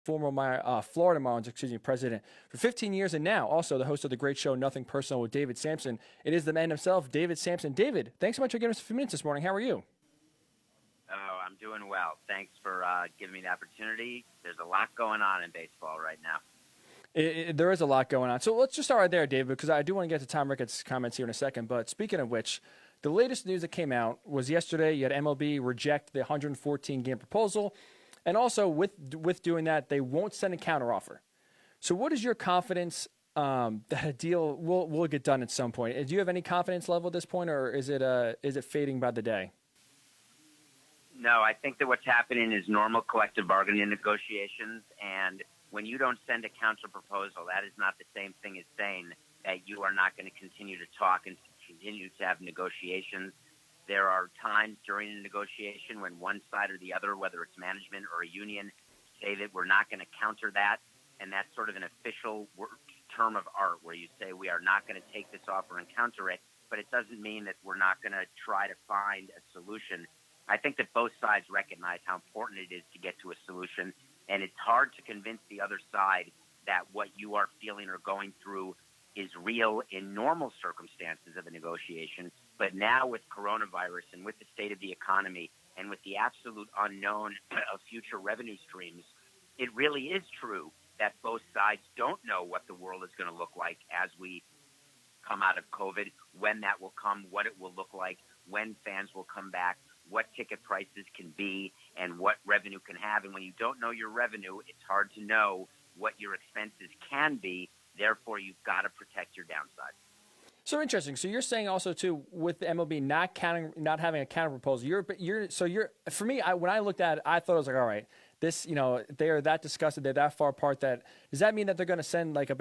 former Florida Marlins, president for 15 years, and now also the host of the great show Nothing Personal with David Samson. It is the man himself, David Samson. David, thanks so much for giving us a few minutes this morning. How are you? Oh, I'm doing well. Thanks for giving me the opportunity. There's a lot going on in baseball right now. There is a lot going on. So let's just start right there, David, because I do want to get to Tom Ricketts' comments here in a second. But speaking of which, the latest news that came out was yesterday. You had MLB reject the 114-game proposal. And also, with doing that, they won't send a counteroffer. So what is your confidence that a deal will get done at some point? Do you have any confidence level at this point, or is it fading by the day? No, I think that what's happening is normal collective bargaining negotiations, and when you don't send a counterproposal, that is not the same thing as saying that you are not going to continue to talk and continue to have negotiations. There are times during a negotiation when one side or the other, whether it's management or a union, say that we're not going to counter that, and that's sort of an official term of art where you say we are not going to take this offer and counter it, but it doesn't mean that we're not going to try to find a solution. I think that both sides recognize how important it is to get to a solution, and it's hard to convince the other side that what you are feeling or going through is real in normal circumstances of a negotiation. But now with coronavirus and with the state of the economy and with the absolute unknown of future revenue streams, it really is true that both sides don't know what the world is going to look like as we come out of COVID, when that will come, what it will look like, when fans will come back, what ticket prices can be, and what revenue can have. And when you don't know your revenue, it's hard to know what your expenses can be. Therefore, you've got to protect your downside. So interesting. So you're saying also too, with the MLB not having a counter proposal. For me, when I looked at it, I thought it was like, all right, this, they are that disgusted, they're that far apart. That does that mean that they're going to send like a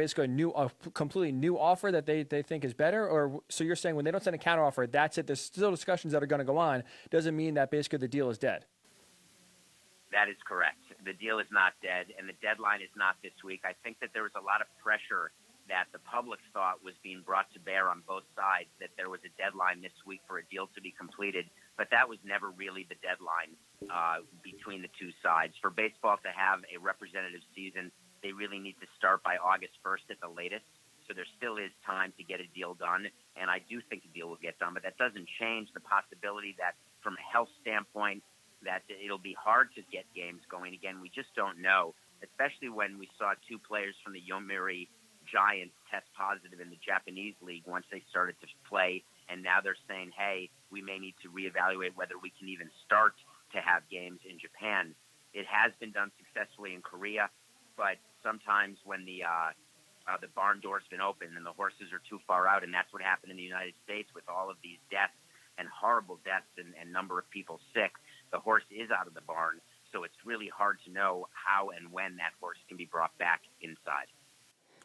completely new offer that they think is better? Or so you're saying when they don't send a counter offer, that's it. There's still discussions that are going to go on. Doesn't mean that basically the deal is dead. That is correct. The deal is not dead, and the deadline is not this week. I think that there was a lot of pressure that the public thought was being brought to bear on both sides, that there was a deadline this week for a deal to be completed, but that was never really the deadline between the two sides. For baseball to have a representative season, they really need to start by August 1st at the latest, so there still is time to get a deal done, and I do think the deal will get done, but that doesn't change the possibility that from a health standpoint, that it'll be hard to get games going again. We just don't know, especially when we saw two players from the Yomiuri Giants test positive in the Japanese league once they started to play, and now they're saying, hey, we may need to reevaluate whether we can even start to have games in Japan. It has been done successfully in Korea, but sometimes when the barn door's been open and the horses are too far out, and that's what happened in the United States with all of these deaths and horrible deaths and number of people sick. The horse is out of the barn, so it's really hard to know how and when that horse can be brought back inside.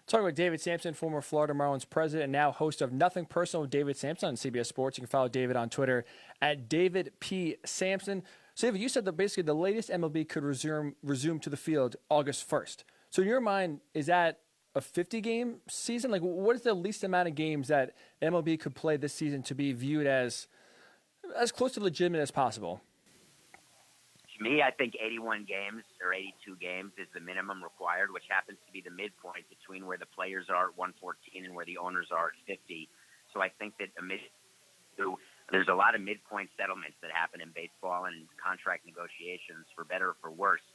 Talking about David Samson, former Florida Marlins president, and now host of Nothing Personal with David Samson on CBS Sports. You can follow David on Twitter at David P. Samson. So, David, you said that basically the latest MLB could resume to the field August 1st. So, in your mind, is that a 50-game season? Like, what is the least amount of games that MLB could play this season to be viewed as close to legitimate as possible? To me, I think 81 games or 82 games is the minimum required, which happens to be the midpoint between where the players are at 114 and where the owners are at 50. So I think that there's a lot of midpoint settlements that happen in baseball and contract negotiations, for better or for worse.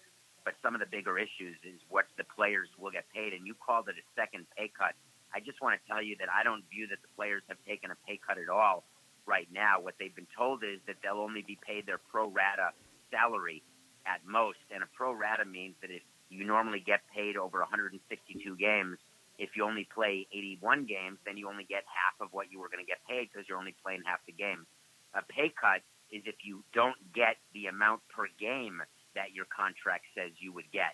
But some of the bigger issues is what the players will get paid. And you called it a second pay cut. I just want to tell you that I don't view that the players have taken a pay cut at all right now. What they've been told is that they'll only be paid their pro rata salary at most, and a pro rata means that if you normally get paid over 162 games, if you only play 81 games, then you only get half of what you were going to get paid because you're only playing half the game. A pay cut is if you don't get the amount per game that your contract says you would get.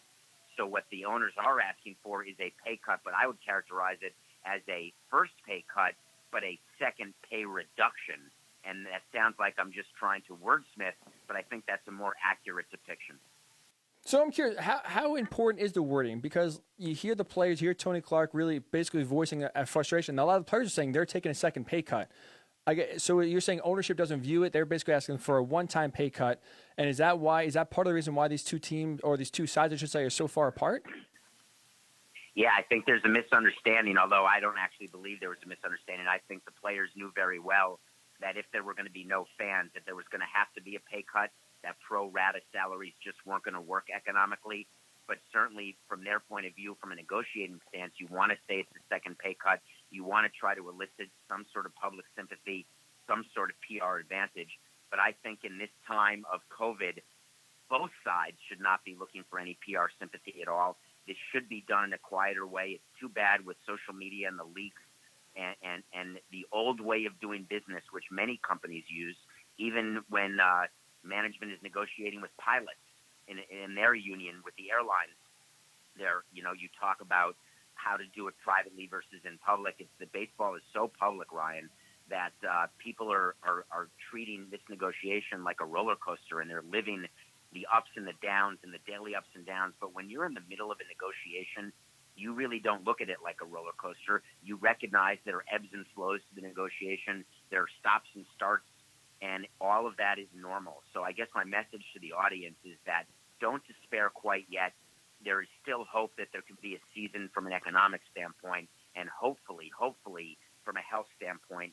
So what the owners are asking for is a pay cut, but I would characterize it as a first pay cut, but a second pay reduction. And that sounds like I'm just trying to wordsmith, but I think that's a more accurate depiction. So I'm curious, how important is the wording? Because you hear the players, you hear Tony Clark really basically voicing a frustration. A lot of the players are saying they're taking a second pay cut. So you're saying ownership doesn't view it. They're basically asking for a one-time pay cut. And is that part of the reason why these two teams, or these two sides, I should say, are so far apart? Yeah, I think there's a misunderstanding, although I don't actually believe there was a misunderstanding. I think the players knew very well that if there were going to be no fans, that there was going to have to be a pay cut, that pro rata salaries just weren't going to work economically. But certainly from their point of view, from a negotiating stance, you want to say it's the second pay cut. You want to try to elicit some sort of public sympathy, some sort of PR advantage. But I think in this time of COVID, both sides should not be looking for any PR sympathy at all. This should be done in a quieter way. It's too bad with social media and the leaks and the old way of doing business, which many companies use, even when management is negotiating with pilots in their union with the airlines. You talk about how to do it privately versus in public. The baseball is so public, Ryan, that people are treating this negotiation like a roller coaster, and they're living the ups and the downs and the daily ups and downs. But when you're in the middle of a negotiation, you really don't look at it like a roller coaster. You recognize there are ebbs and flows to the negotiation. There are stops and starts, and all of that is normal. So I guess my message to the audience is that don't despair quite yet. There is still hope that there can be a season from an economic standpoint, and hopefully, from a health standpoint,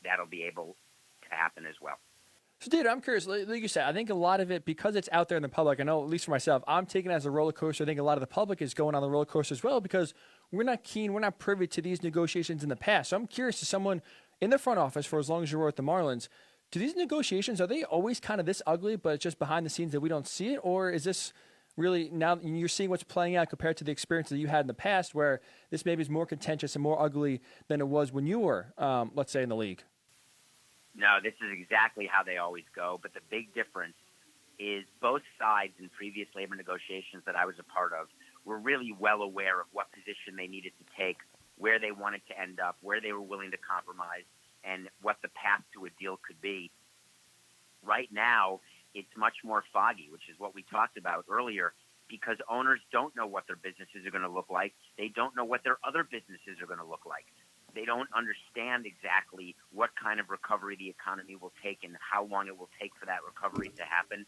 that'll be able to happen as well. So, dude, I'm curious. Like you said, I think a lot of it, because it's out there in the public, I know, at least for myself, I'm taking it as a roller coaster. I think a lot of the public is going on the roller coaster as well, because we're not privy to these negotiations in the past. So I'm curious, to someone in the front office for as long as you were with the Marlins, do these negotiations, are they always kind of this ugly, but it's just behind the scenes that we don't see it? Or is this really, now you're seeing what's playing out compared to the experience that you had in the past, where this maybe is more contentious and more ugly than it was when you were, let's say, in the league? No, this is exactly how they always go. But the big difference is both sides in previous labor negotiations that I was a part of were really well aware of what position they needed to take, where they wanted to end up, where they were willing to compromise, and what the path to a deal could be. Right now, it's much more foggy, which is what we talked about earlier, because owners don't know what their businesses are going to look like. They don't know what their other businesses are going to look like. They don't understand exactly what kind of recovery the economy will take and how long it will take for that recovery to happen.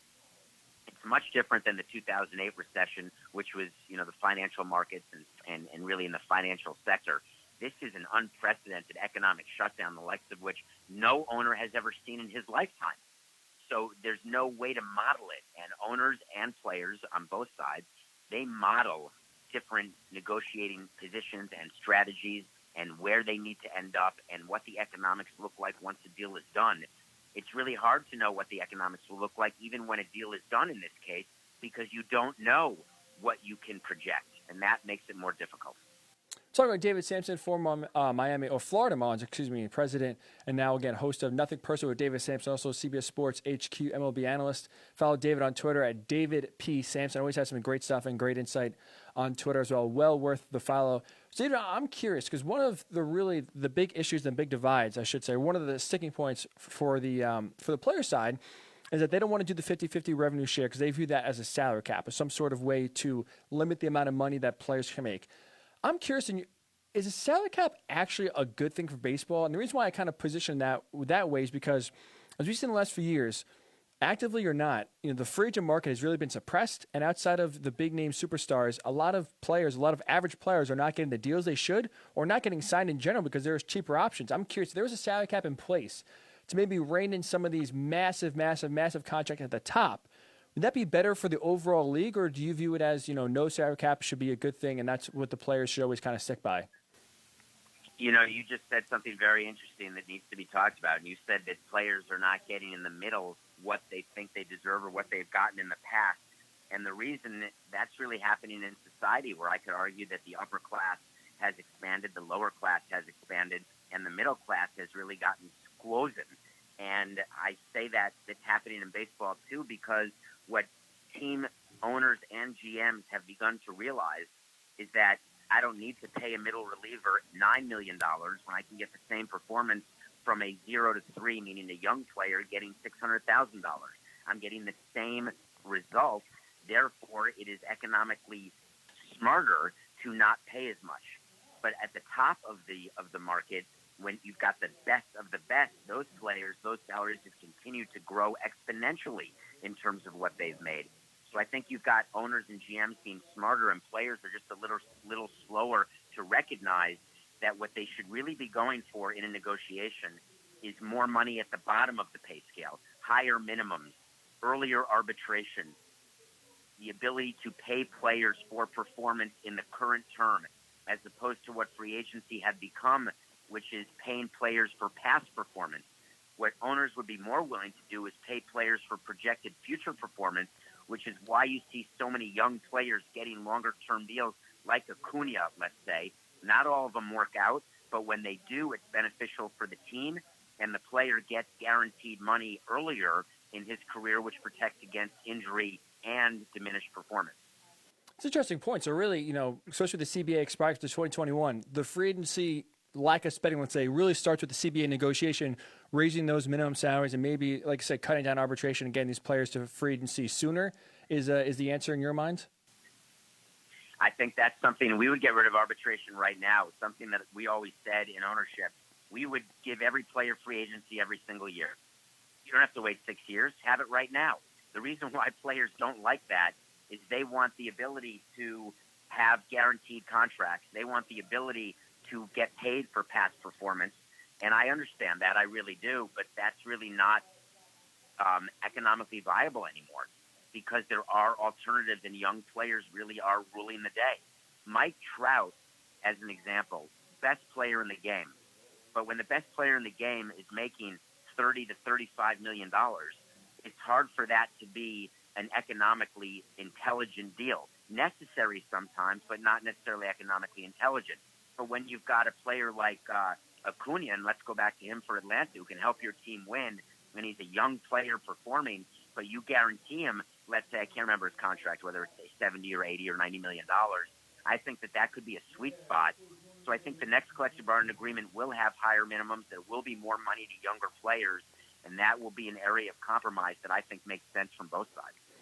It's much different than the 2008 recession, which was, the financial markets and really in the financial sector. This is an unprecedented economic shutdown, the likes of which no owner has ever seen in his lifetime. So there's no way to model it. And owners and players on both sides, they model different negotiating positions and strategies and where they need to end up and what the economics look like once the deal is done. It's really hard to know what the economics will look like even when a deal is done in this case, because you don't know what you can project, and that makes it more difficult. Talking about David Samson, former Florida Marlins, president, and now again host of Nothing Personal with David Samson, also CBS Sports HQ MLB analyst. Follow David on Twitter at David P. Samson. Always has some great stuff and great insight on Twitter as well. Well worth the follow. So David, I'm curious, because one of the big issues and big divides, I should say, one of the sticking points for the player side is that they don't want to do the 50-50 revenue share because they view that as a salary cap, as some sort of way to limit the amount of money that players can make. I'm curious, is a salary cap actually a good thing for baseball? And the reason why I kind of position that way is because, as we've seen in the last few years, actively or not, the free agent market has really been suppressed. And outside of the big name superstars, a lot of average players are not getting the deals they should, or not getting signed in general because there's cheaper options. I'm curious, if there was a salary cap in place to maybe rein in some of these massive contracts at the top, would that be better for the overall league, or do you view it as, no salary cap should be a good thing and that's what the players should always kind of stick by? You just said something very interesting that needs to be talked about. And you said that players are not getting in the middle what they think they deserve or what they've gotten in the past. And the reason that's really happening in society, where I could argue that the upper class has expanded, the lower class has expanded, and the middle class has really gotten squozen. And I say that it's happening in baseball too, because what team owners and GMs have begun to realize is that I don't need to pay a middle reliever $9 million when I can get the same performance from a 0 to 3, meaning a young player getting $600,000. I'm getting the same result. Therefore, it is economically smarter to not pay as much. But at the top of the market, when you've got the best of the best, those players, those salaries just continue to grow exponentially. in terms of what they've made. So I think you've got owners and GMs being smarter, and players are just a little slower to recognize that what they should really be going for in a negotiation is more money at the bottom of the pay scale, higher minimums, earlier arbitration, the ability to pay players for performance in the current term, as opposed to what free agency had become, which is paying players for past performance. What owners would be more willing to do is pay players for projected future performance, which is why you see so many young players getting longer-term deals like Acuna, let's say. Not all of them work out, but when they do, it's beneficial for the team, and the player gets guaranteed money earlier in his career, which protects against injury and diminished performance. It's an interesting point. So really, especially with the CBA expires to 2021, the free agency lack of spending, let's say, really starts with the CBA negotiation, raising those minimum salaries, and maybe, like I said, cutting down arbitration and getting these players to free agency sooner is the answer in your mind? I think that's something we would get rid of arbitration right now. Something that we always said in ownership. We would give every player free agency every single year. You don't have to wait 6 years. Have it right now. The reason why players don't like that is they want the ability to have guaranteed contracts. They want the ability to get paid for past performance. And I understand that. I really do. But that's really not economically viable anymore, because there are alternatives and young players really are ruling the day. Mike Trout, as an example, best player in the game. But when the best player in the game is making $30 to $35 million, it's hard for that to be an economically intelligent deal. Necessary sometimes, but not necessarily economically intelligent. But when you've got a player like Acuna, and let's go back to him for Atlanta, who can help your team win, and he's a young player performing, but you guarantee him, let's say, I can't remember his contract, whether it's 70 or 80 or $90 million. I think that could be a sweet spot. So I think the next collective bargaining agreement will have higher minimums. There will be more money to younger players, and that will be an area of compromise that I think makes sense from both sides.